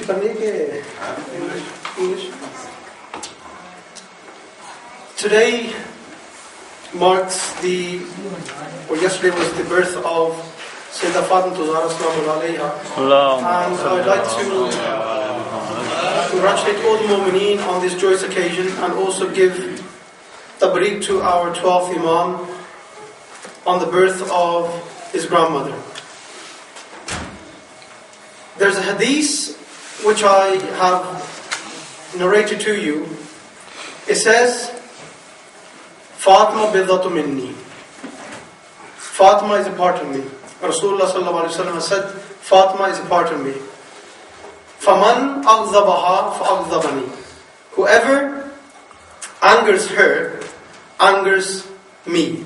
English. Today marks yesterday was the birth of Syeda Fatima and I'd like to congratulate all the Mu'mineen on this joyous occasion and also give tabreek to our 12th Imam on the birth of his grandmother. There's a hadith which I have narrated to you. It says, Fatima bidatu minni. Fatima is a part of me. Rasulullah sallallahu alaihi wasallam said, Fatima is a part of me. Faman aghdabaha fa'aghdabani. Whoever angers her, angers me.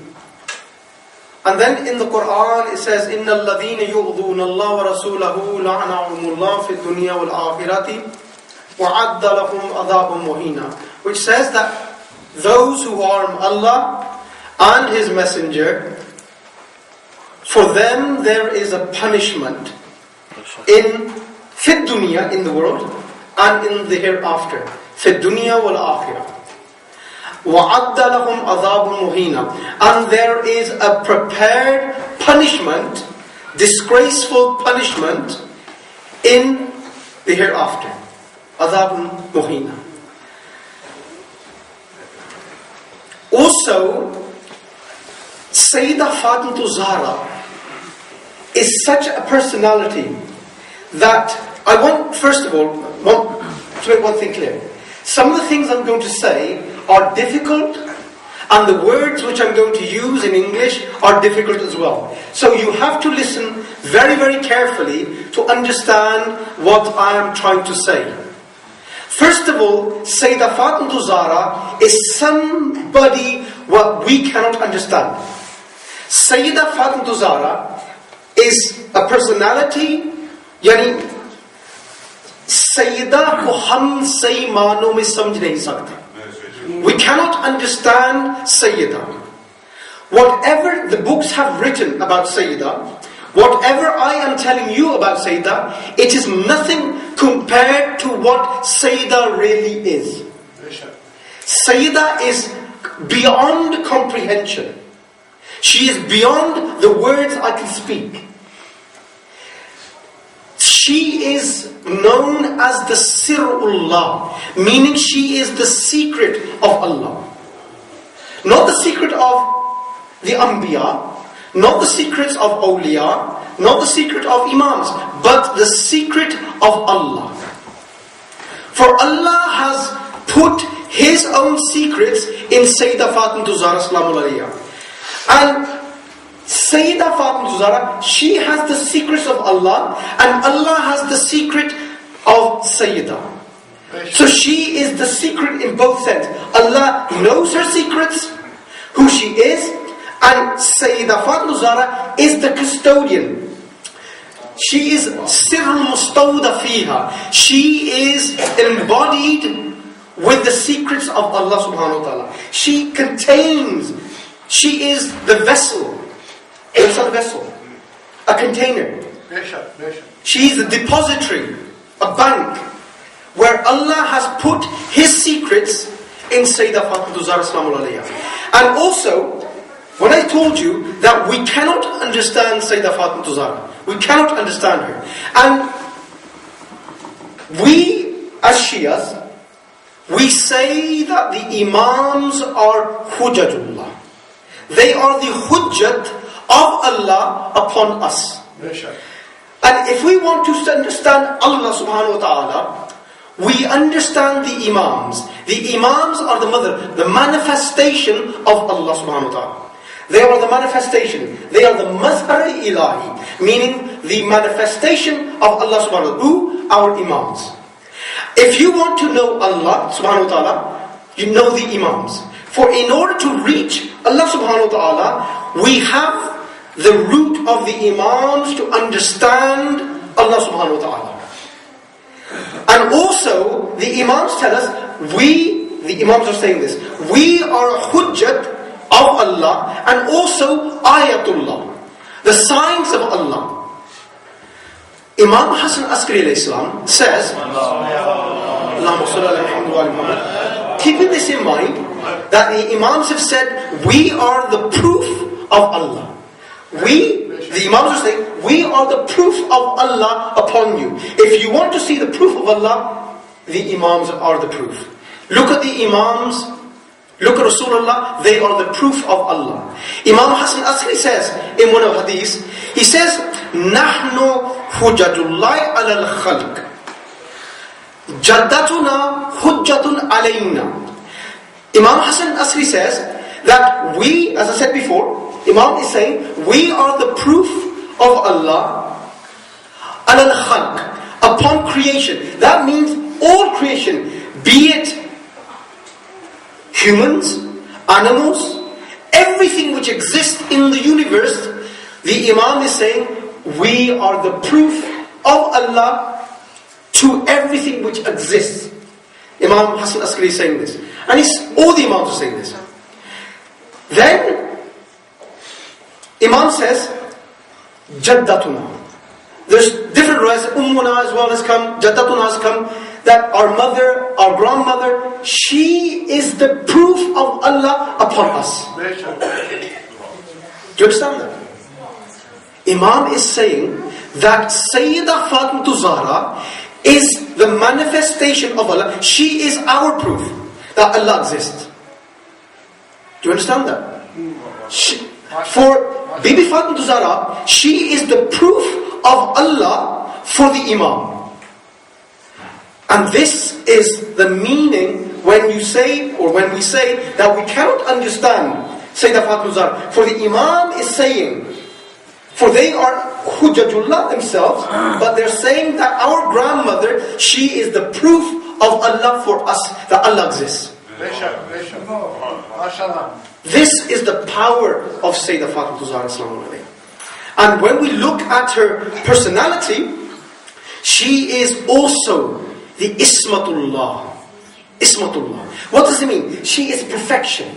And then in the Quran it says, إِنَّ الَّذِينَ يُؤْذُونَ اللَّهَ وَرَسُولَهُ لَعَنَهُمُ اللَّهُ فِي الدُّنْيَا وَالْآخِرَةِ وَعَدَّ لَهُمْ عَذَابًا مُهِينًا. Which says that those who harm Allah and His Messenger, for them there is a punishment in fid dunya, in the world, and in the hereafter. Fid dunya wal akhirah. وَعَدَّ لَهُمْ عَذَابٌ مُهِينًا. And there is a prepared punishment, disgraceful punishment in the hereafter. عَذَابٌ مُهِينًا. Also, Syeda Fatima Zahra is such a personality that I want, first of all, to make one thing clear. Some of the things I'm going to say are difficult, and the words which I'm going to use in English are difficult as well. So you have to listen very, very carefully to understand what I am trying to say. First of all, Syeda Fatima Zahra is somebody what we cannot understand. Syeda Fatima Zahra is a personality, yani Syeda ko hum sahi maano mein samjh nahi sakte. We cannot understand Syeda. Whatever the books have written about Syeda, whatever I am telling you about Syeda, it is nothing compared to what Syeda really is. Syeda is beyond comprehension. She is beyond the words I can speak. She is known as the Sirullah, meaning she is the secret of Allah. Not the secret of the Anbiya, not the secrets of awliya, not the secret of imams, but the secret of Allah. For Allah has put His own secrets in Syeda Fatima Zahra Salamu Alayha. And Syeda Fatima Zahra, she has the secrets of Allah, and Allah has the secret of Syeda. So she is the secret in both sense. Allah knows her secrets, who she is, and Syeda Fatima Zahra is the custodian. She is Sirrul Mustawda Fiha. She is embodied with the secrets of Allah subhanahu wa ta'ala. She is the vessel. It's not a vessel, a container. She is a depository, a bank, where Allah has put His secrets in Syeda Fatima Zahra Salamu Alayha. And also, when I told you that we cannot understand Syeda Fatima Zahra, we cannot understand her. And we, as Shias, we say that the Imams are Hujjatullah. They are the Hujjat of Allah upon us. And if we want to understand Allah subhanahu wa ta'ala, we understand the Imams. The Imams are the manifestation of Allah subhanahu wa ta'ala. They are the manifestation. They are the Mazhar Ilahi, meaning the manifestation of Allah subhanahu wa ta'ala. Who? Our Imams. If you want to know Allah subhanahu wa ta'ala, you know the Imams. For in order to reach Allah subhanahu wa ta'ala, we have the root of the Imams to understand Allah subhanahu wa ta'ala. And also, the Imams tell us, the Imams are saying this, we are a Hujjat of Allah and also Ayatullah, the signs of Allah. Imam Hassan Askari alayhi salam says, keeping this in mind, that the Imams have said, we are the proof of Allah. The Imams are saying, we are the proof of Allah upon you. If you want to see the proof of Allah, the Imams are the proof. Look at the Imams, look at Rasulullah, they are the proof of Allah. Imam Hassan Askari says, in one of hadiths, he says, Nahnu hujjatullahi ala al-khalq. Jaddatuna hujjatun alayna. Imam Hassan Askari says that we, as I said before, Imam is saying, we are the proof of Allah ala al-khalq, upon creation. That means all creation, be it humans, animals, everything which exists in the universe. The Imam is saying, we are the proof of Allah to everything which exists. Imam Hassan Askari is saying this. And all the Imams are saying this. Then, Imam says, Jaddatuna. There's different rights. Ummuna as well has come, Jaddatuna has come, that our mother, our grandmother, she is the proof of Allah upon us. Do you understand that? Imam is saying that Syeda Fatima Zahra is the manifestation of Allah. She is our proof that Allah exists. Do you understand that? For Bibi Fatima Zahra, she is the proof of Allah for the Imam. And this is the meaning when you say, or when we say that we cannot understand Syeda Fatima Zahra. For the Imam is saying, for they are Hujjatullah themselves, but they're saying that our grandmother, she is the proof of Allah for us, that Allah exists. This is the power of Syeda Fatima Zahra. And when we look at her personality, she is also the Ismatullah. Ismatullah. What does it mean? She is perfection.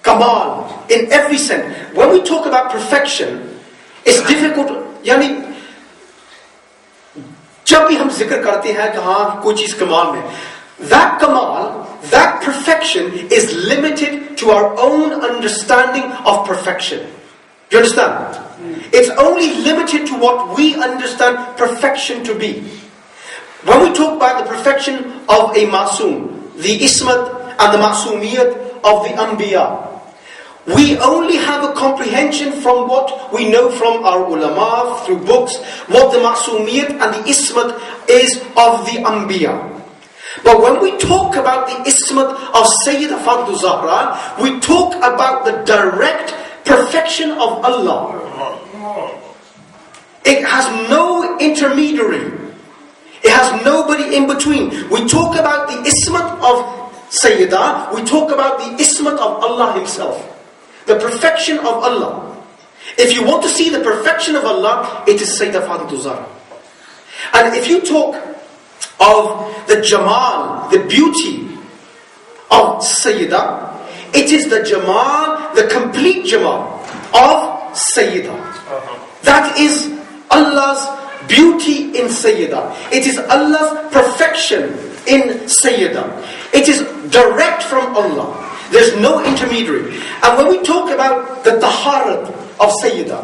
Kamal, in every sense. When we talk about perfection, it's difficult. यानी जब भी हम जिक्र करते हैं कि हाँ कोई चीज कमाल में, that kamal, that perfection is limited to our own understanding of perfection. Do you understand? It's only limited to what we understand perfection to be. When we talk about the perfection of a masoom, the ismat and the masumiyat of the anbiya, we only have a comprehension from what we know from our ulama, through books, what the masumiyat and the ismat is of the anbiya. But when we talk about the ismat of Syeda Fatima Zahra, we talk about the direct perfection of Allah. It has no intermediary. It has nobody in between. We talk about the ismat of Syeda, we talk about the ismat of Allah Himself. The perfection of Allah. If you want to see the perfection of Allah, it is Syeda Fatima Zahra. And if you talk of the Jamal, the beauty of Syeda, it is the Jamal, the complete Jamal of Syeda. That is Allah's beauty in Syeda. It is Allah's perfection in Syeda. It is direct from Allah. There's no intermediary. And when we talk about the taharat of Syeda,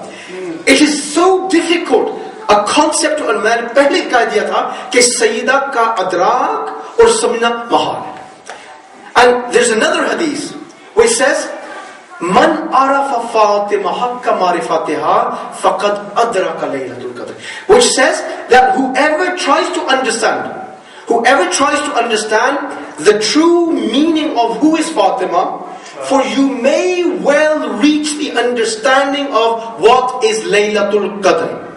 it is so difficult a concept to understand. पहले कह दिया था कि Syeda का अदराक और समना Mahal. And there's another hadith which says, Man arafa Fatima haqqa marifatiha faqad adraka laylatul qadr. Which says that whoever tries to understand the true meaning of who is Fatima, for you may well reach the understanding of what is Laylatul Qadr.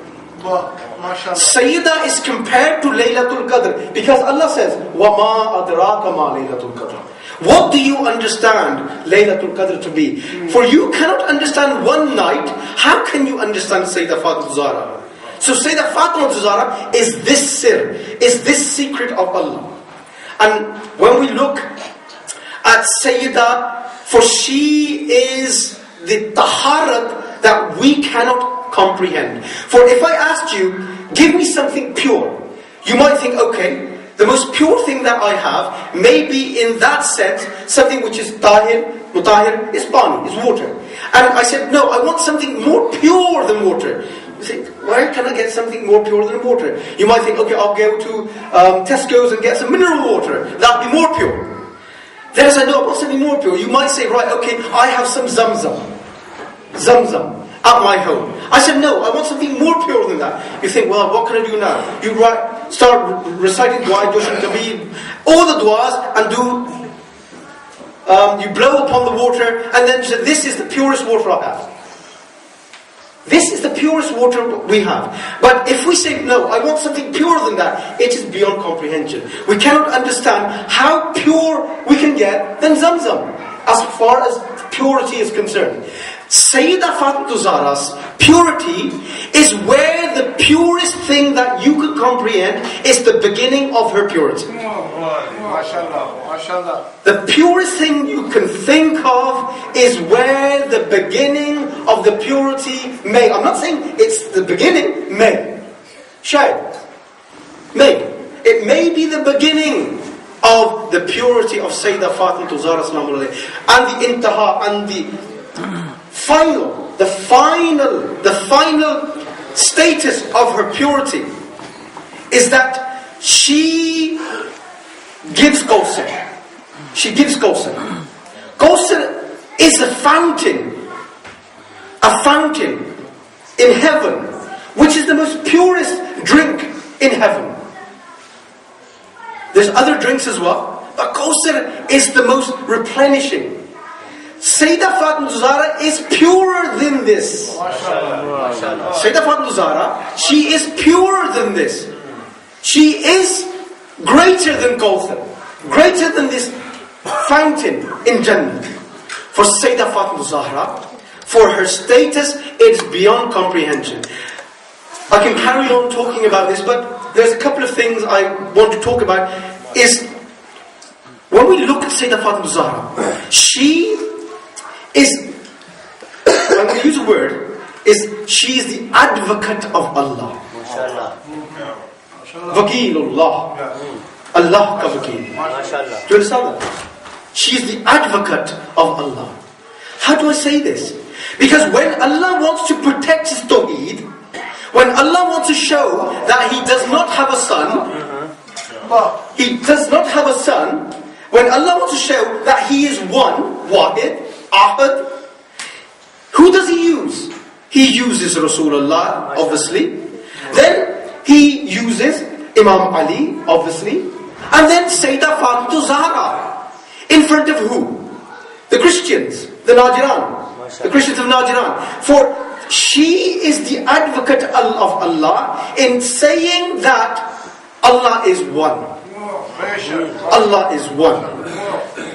Syeda is compared to Laylatul Qadr because Allah says, وَمَا أَدْرَاكَ مَا لَيْلَةُ الْقَدْرِ. What do you understand Laylatul Qadr to be? For you cannot understand one night. How can you understand Syeda Fatima Zahra? So Syeda Fatima Zahra is this sir, is this secret of Allah. And when we look at Syeda, for she is the taharat that we cannot comprehend. For if I asked you, give me something pure, you might think, okay, the most pure thing that I have may be in that sense something which is tahir, mutahir, is pani, is water. And I said, no, I want something more pure than water. You think, where can I get something more pure than water? You might think, okay, I'll go to Tesco's and get some mineral water. That'll be more pure. Then I said, no, I want something more pure. You might say, right, okay, I have some Zamzam at my home. I said, no, I want something more pure than that. You think, well, what can I do now? You start reciting dua, all the duas, and you blow upon the water, and then you say, this is the purest water I have. This is the purest water we have. But if we say, no, I want something purer than that, it is beyond comprehension. We cannot understand how pure we can get than Zamzam, as far as purity is concerned. Syeda Fatima Zahra's purity is where the purest thing that you could comprehend is the beginning of her purity. The purest thing you can think of is where the beginning of the purity may. I'm not saying it's the beginning, may. May. It may be the beginning of the purity of Syeda Fatima Zahra and the intaha and the final status of her purity is that she gives Qawsar. She gives Qawsar. Qawsar is a fountain in heaven, which is the most purest drink in heaven. There's other drinks as well, but Qawsar is the most replenishing. Syeda Fatima Zahra is purer than this. Syeda Fatima Zahra, she is purer than this. She is greater than Qawsar, greater than this fountain in Jannah. For Syeda Fatima Zahra, for her status, it's beyond comprehension. I can carry on talking about this, but there's a couple of things I want to talk about. Is when we look at Syeda Fatima Zahra, she is, when we use a word, she is the advocate of Allah. Vakilullah. Allah ka vakil. Do you understand that? She is the advocate of Allah. How do I say this? Because when Allah wants to protect His Tawheed, when Allah wants to show that He does not have a son, when Allah wants to show that He is one, Wahid, Ahad, who does He use? He uses Rasulullah, obviously. Then He uses Imam Ali, obviously. And then Syeda Fatima Zahra. In front of who? The Christians, the Najran. The Christians of Najran. For she is the advocate of Allah in saying that Allah is one. Allah is one.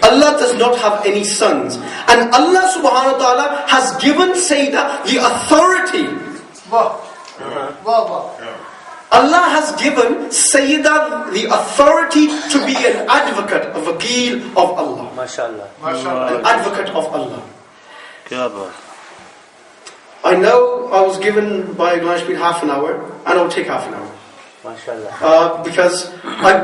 Allah does not have any sons. And Allah subhanahu wa ta'ala has given Syeda the authority. Allah has given Syeda the authority to be an advocate, a vakil of Allah. An advocate of Allah. I know I was given by Glansh half an hour, and I'll take half an hour. Because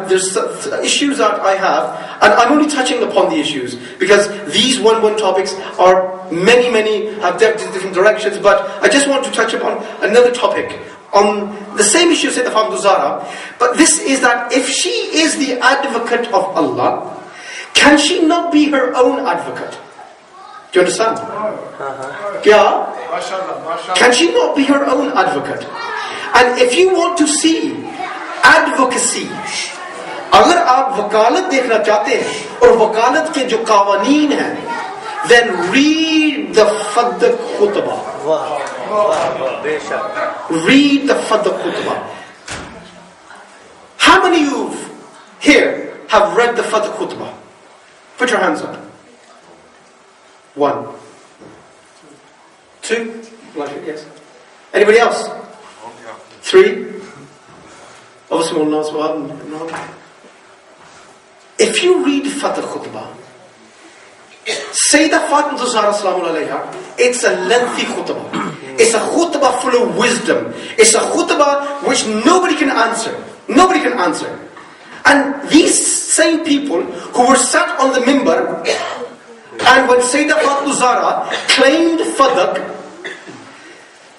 there's issues that I have, and I'm only touching upon the issues, because these one topics are many have different directions, but I just want to touch upon another topic on the same issue Syeda Fatima Zahra. But this is that if she is the advocate of Allah, can she not be her own advocate? Do you understand? Yeah? Can she not be her own advocate? And if you want to see advocacy, अगर आप वकालत देखना चाहते हैं और वकालत के जो कावानीन हैं, then read the Fadd Khutbah. Read the Fadd Khutbah. How many of you here have read the Fadd Khutbah? Put your hands up. 1, 2, yes. Anybody else? 3. Obviously, no. If you read Fadd Khutbah, Syeda Fatima Zahra Salamu Alayha, it's a lengthy khutbah. It's a khutbah full of wisdom. It's a khutbah which nobody can answer. Nobody can answer. And these same people who were sat on the mimbar, and when Syeda Fatima Zahra claimed fadak,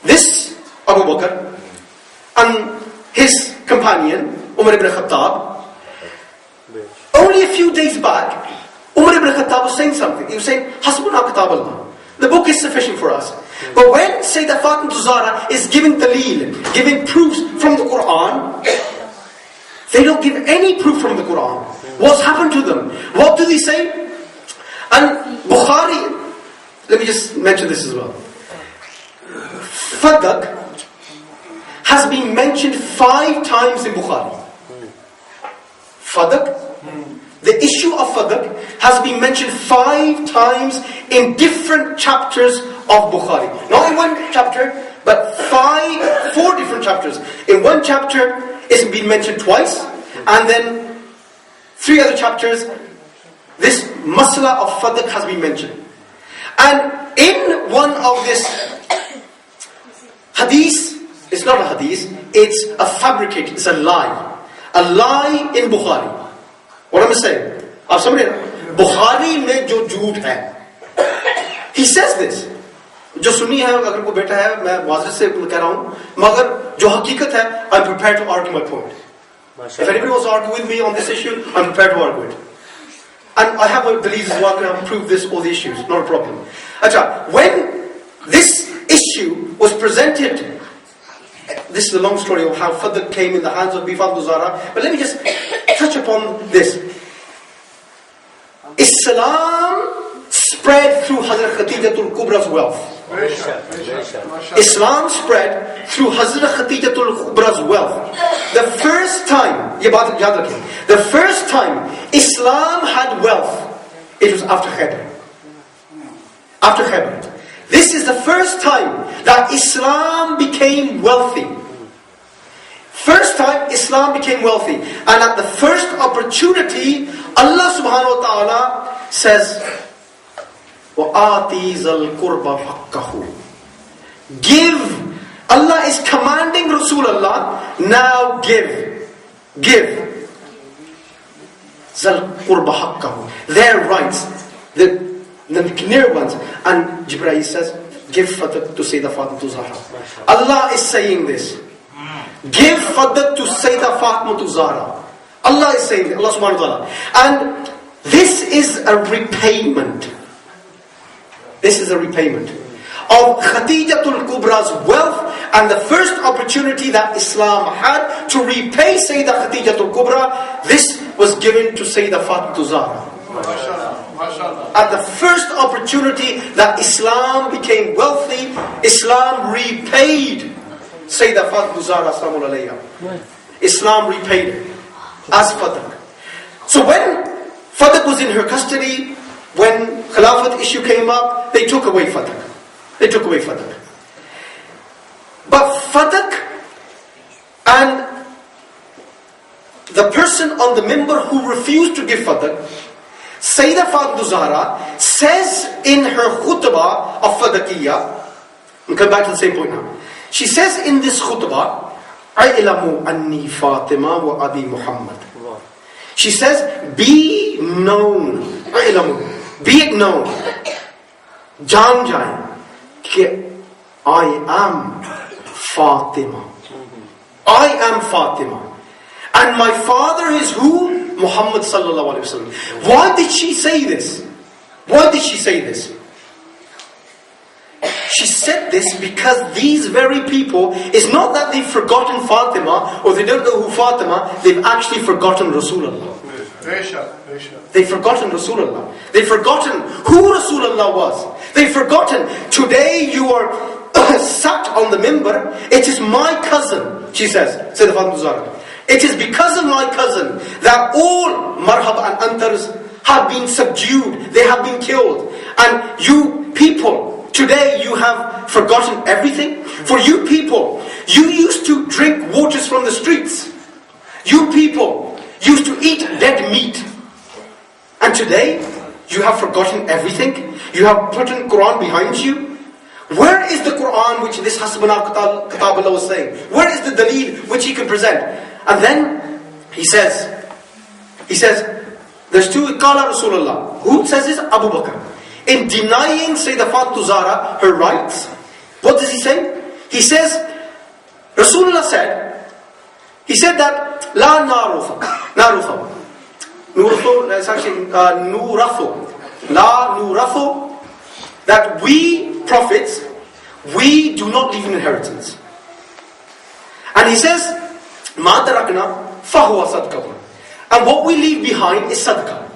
this Abu Bakr and his companion Umar ibn Khattab, only a few days back, Umar ibn Khattab was saying something. He was saying, Hasbuna kitab Allah. The book is sufficient for us. But when Syeda Fatima Zahra is giving daleel, giving proofs from the Quran, they don't give any proof from the Quran. What's happened to them? What do they say? And Bukhari, let me just mention this as well. Fadak has been mentioned 5 times in Bukhari. Fadak, the issue of fadak has been mentioned 5 times in different chapters of Bukhari. Not in one chapter, but 4 different chapters. In one chapter, it's been mentioned twice, and then 3 other chapters, this masla of fadak has been mentioned. And in one of this hadith, it's not a hadith, it's a fabricated, it's a lie. A lie in Bukhari. What am I saying? Bukhari mein jo jhoot hai. He says this. जो सुनी है, अगर कोई बेटा है, मैं वाज़ेह से कह रहा हूँ, मगर जो हकीकत है, I'm prepared to argue my point. If anybody wants to argue with me on this issue, I'm prepared to argue it. And I have a delees as well, I can prove this, all the issues, not a problem. Achha, when this issue was presented, this is a long story of how fadak came in the hands of Fatima Zahra, but let me just touch upon this. Islam spread through Hazrat Khadijatul Kubra's wealth. Islam spread through Hazrat Khadijatul Kubra's wealth. The first time, the first time Islam had wealth, it was after Khaybar. After Khaybar. This is the first time that Islam became wealthy. First time Islam became wealthy. And at the first opportunity, Allah subhanahu wa ta'ala says, وَآتِي ذَا الْقُرْبَ حَقَّهُ. Give. Allah is commanding Rasulullah, now give. Give. ذَا الْقُرْبَ حَقَّهُ. Their rights. The near ones. And Jibreel says, give fadak to Syeda Fatima Zahra. Allah is saying this. Give fadak to Syeda Fatima Zahra. Allah is saying this. Allah subhanahu wa ta'ala. And this is a repayment. This is a repayment of Khadijatul Kubra's wealth, and the first opportunity that Islam had to repay Syeda Khadijatul Kubra, this was given to Syeda Fatima Zahra. At the first opportunity that Islam became wealthy, Islam repaid Syeda Fatima Zahra Salamun Alayha. Islam repaid her as fadak. So when fadak was in her custody, when Khilafat issue came up, they took away fadak. They took away fadak. But fadak and the person on the mimbar who refused to give fadak, Syeda Fatima Zahra says in her khutbah of Fadakiyya, we'll come back to the same point now. She says in this khutbah, "Ilamu anni Fatima wa Abi Muhammad." She says, be known, be it known, jaan jaye, कि I am Fatima. I am Fatima. And my father is who? Muhammad sallallahu alaihi wasallam. Why did she say this? Why did she say this? She said this because these very people, it's not that they've forgotten Fatima or they don't know who Fatima, they've actually forgotten Rasulullah. They've forgotten Rasulullah. They've forgotten who Rasulullah was. They've forgotten. Today you are sat on the mimbar. It is my cousin, she says, Syeda Fatima Zahra. It is because of my cousin that all marhab and antars have been subdued. They have been killed. And you people, today you have forgotten everything. For you people, you used to drink waters from the streets. You people used to eat dead meat. And today, you have forgotten everything. You have put in Quran behind you. Where is the Quran which this Hasbuna Kitab Allah was saying? Where is the daleel which he can present? And then he says, there's two, Qala Rasulullah. Who says this? Abu Bakr. In denying Sayyidah Fatima Zahra her rights, what does he say? He says, Rasulullah said, he said that, La narufa. Nurathu, that's actually nurathu. La nurathu. That we, prophets, we do not leave an inheritance. And he says, Ma tarakna fahuwa sadqah. And what we leave behind is sadaqah.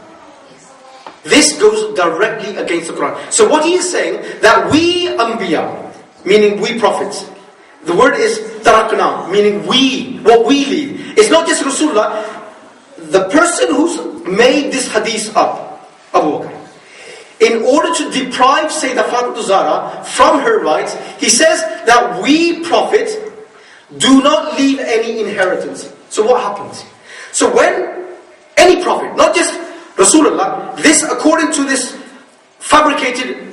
This goes directly against the Quran. So what he is saying, that we anbiya, meaning we prophets, the word is tarakna, meaning we, what we leave. It's not just Rasulullah. The person who's made this hadith up, Abu Bakr, in order to deprive Sayyidah Fatima Zahra from her rights, he says that we prophets do not leave any inheritance. So what happens? So when any prophet, not just Rasulullah, this according to this fabricated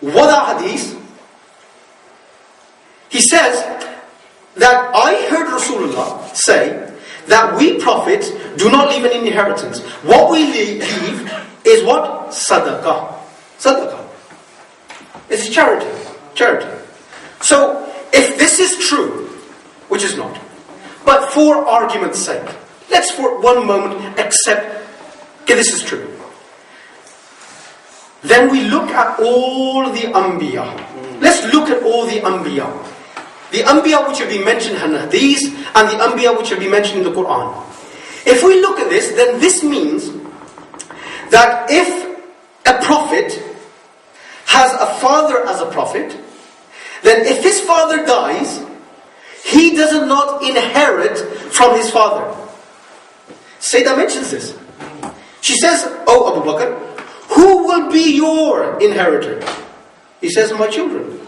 wada hadith, he says that I heard Rasulullah say that we prophets do not leave an inheritance. What we leave is what? Sadaqah. Sadaqah. It's charity. Charity. So, if this is true, which is not, but for argument's sake, let's for one moment accept, okay, this is true. Then we look at all the Anbiya. Let's look at all the Anbiya. The Anbiya which have been mentioned in Hadith and the Anbiya which have been mentioned in the Quran. If we look at this, then this means that if a prophet has a father as a prophet, then if his father dies, he does not inherit from his father. Syeda mentions this. She says, "Oh Abu Bakr, who will be your inheritor?" He says, "My children."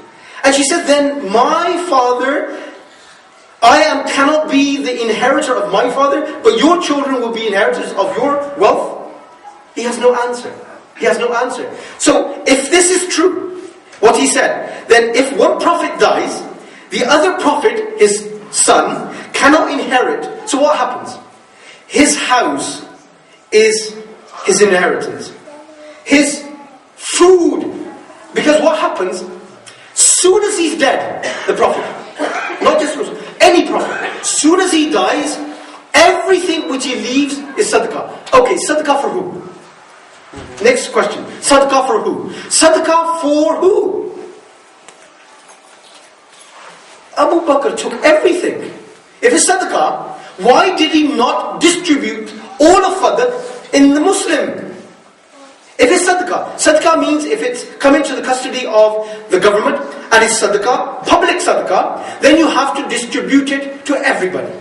And she said, "Then my father, cannot be the inheritor of my father, but your children will be inheritors of your wealth." He has no answer. He has no answer. So, if this is true, what he said, then if one prophet dies, the other prophet, his son, cannot inherit. So what happens? His house is his inheritance. His food. Because what happens? Soon as he's dead, the prophet, not just any prophet, soon as he dies, everything which he leaves is sadaqah. Okay, sadaqah for who? Next question. Sadaqah for who? Sadaqah for who? Abu Bakr took everything. If it's sadaqah, why did he not distribute all of Fadl in the Muslim? If it's sadaqah, sadaqah means if it's come into the custody of the government and it's sadaqah, public sadaqah, then you have to distribute it to everybody.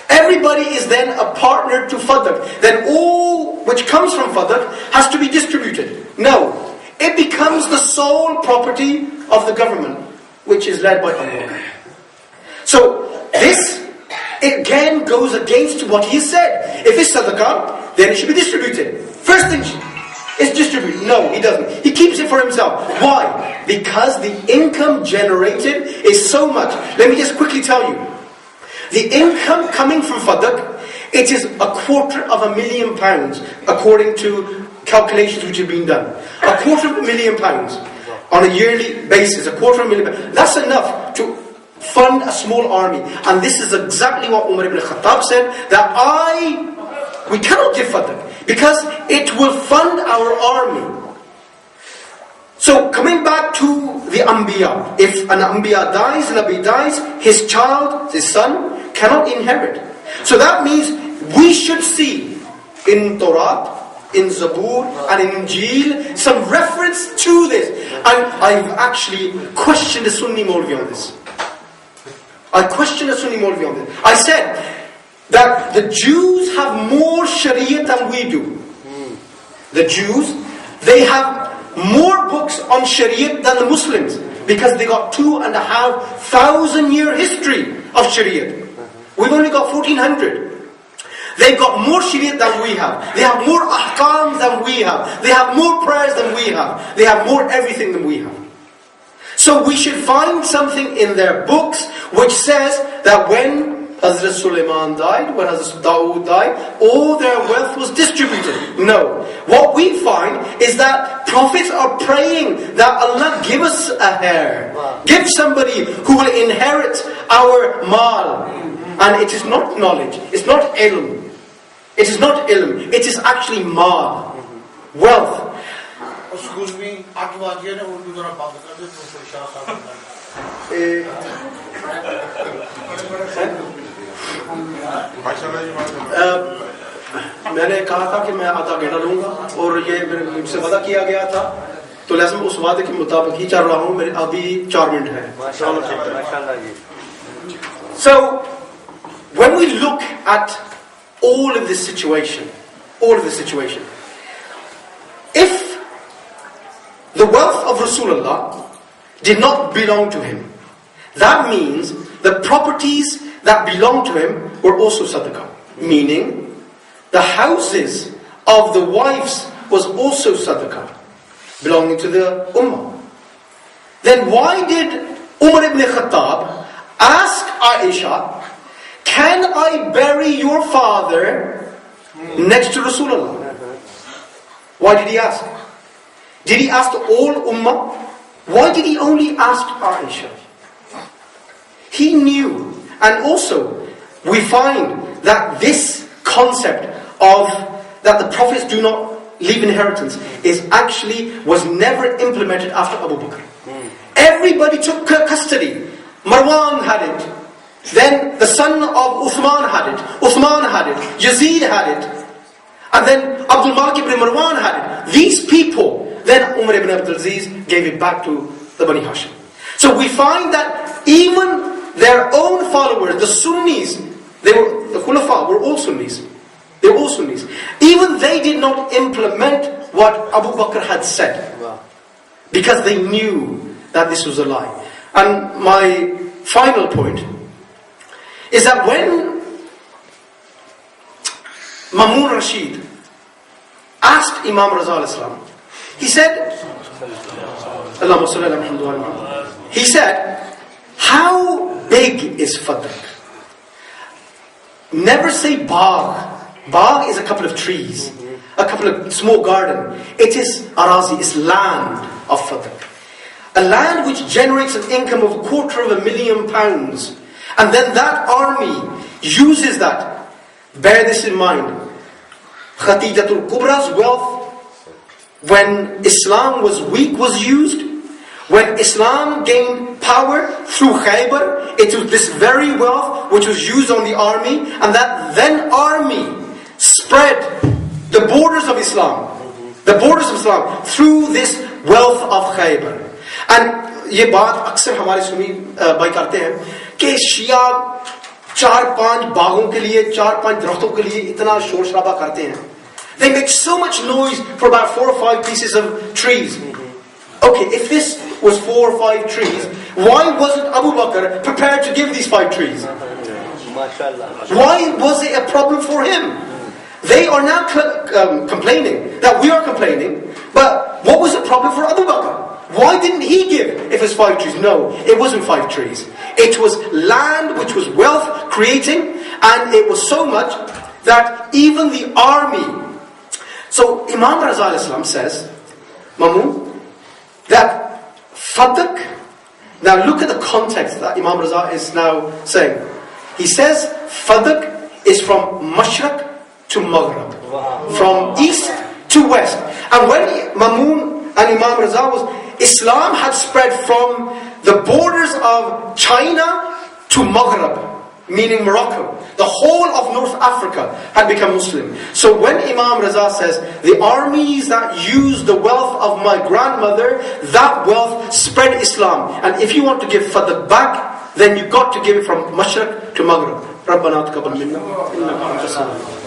Everybody is then a partner to Fadl. Then all which comes from Fadl has to be distributed. No, it becomes the sole property of the government, which is led by Allah. So this again goes against what he said. If it's sadaqah, then it should be distributed. First thing is distributed. No, he doesn't. He keeps it for himself. Why? Because the income generated is so much. Let me just quickly tell you. The income coming from Fadl, it is £250,000 according to calculations which have been done. £250,000 on a yearly basis. £250,000. That's enough to fund a small army. And this is exactly what Umar ibn Khattab said, that we cannot give Fadl because it will fund our army. So coming back to the Anbiya, if an Anbiya dies, an Nabi dies, his child, his son, cannot inherit. So that means we should see in Torah, in Zabur and in Injil some reference to this. And I've actually questioned the Sunni Maulvi on this. I said that the Jews have more Shariah than we do. The Jews, they have more books on Shariah than the Muslims, because they got 2,500 year history of Shariah. We've only got 1400. They've got more Shariah than we have. They have more ahkam than we have. They have more prayers than we have. They have more everything than we have. So we should find something in their books which says that when Hazrat Sulaiman died, when Hazrat Dawood died, all their wealth was distributed. No. What we find is that prophets are praying that Allah give us a heir. Give somebody who will inherit our mal. And it is not knowledge. It's not ilm. It is not ilm. It is actually mal. Wealth. मैंने कहा था कि मैं आधा घंटा लूंगा और ये मुझसे वादा किया गया था तो लहज़म उस वादे के मुताबिक ही चल रहा हूँ मेरे अभी 4 मिनट है So when we look at all of this situation if the wealth of Rasulullah did not belong to him, that means the properties that belonged to him were also sadaqah. Meaning, the houses of the wives was also sadaqah, belonging to the ummah. Then why did Umar ibn Khattab ask Aisha, can I bury your father next to Rasulullah? Why did he ask? Did he ask the all ummah? Why did he only ask Aisha? He knew. And also, we find that this concept of that the prophets do not leave inheritance was never implemented after Abu Bakr. Everybody took custody. Marwan had it. Then the son of Uthman had it. Uthman had it. Yazid had it. And then Abdul Malik ibn Marwan had it. These people, then Umar ibn Abdul Aziz gave it back to the Bani Hashim. So we find that even their own followers, the Sunnis, the Khulafa were all Sunnis. They were all Sunnis. Even they did not implement what Abu Bakr had said. Because they knew that this was a lie. And my final point is that when Mamun Rashid asked Imam Raza al-Islam, he said, how big is Fadl? Never say Bagh. Bagh is a couple of trees, a couple of small garden. It is Arazi, it's land of Fadl. A land which generates an income of £250,000. And then that army uses that. Bear this in mind. Khadijatul Kubra's wealth, when Islam was weak, was used. When Islam gained power through Khaybar, it was this very wealth which was used on the army, and that then army spread the borders of Islam, through this wealth of Khaybar. And ये बात अक्सर हमारे सुन्नी भाई करते हैं कि शिया 4-5 बागों के लिए 4-5 दरख्तों के लिए इतना शोर शराबा करते हैं. They make so much noise for about 4 or 5 pieces of trees. Okay, if this was 4 or 5 trees, why wasn't Abu Bakr prepared to give these 5 trees? Why was it a problem for him? They are now complaining that we are complaining, but what was the problem for Abu Bakr? Why didn't he give if it's 5 trees? No, it wasn't 5 trees. It was land which was wealth creating, and it was so much that even the army. So Imam Raza al-Islam says, Mamun, that Fadak, now look at the context that Imam Raza is now saying. He says Fadak is from Mashrak to Maghrib, from east to west. And when Mamun and Imam Raza was, Islam had spread from the borders of China to Maghrib, meaning Morocco. The whole of North Africa had become Muslim. So when Imam Raza says, the armies that use the wealth of my grandmother, that wealth spread Islam. And if you want to give Fadak back, then you got to give it from Mashriq to Maghrib. ربنا تقبل منا إنك أنت السميع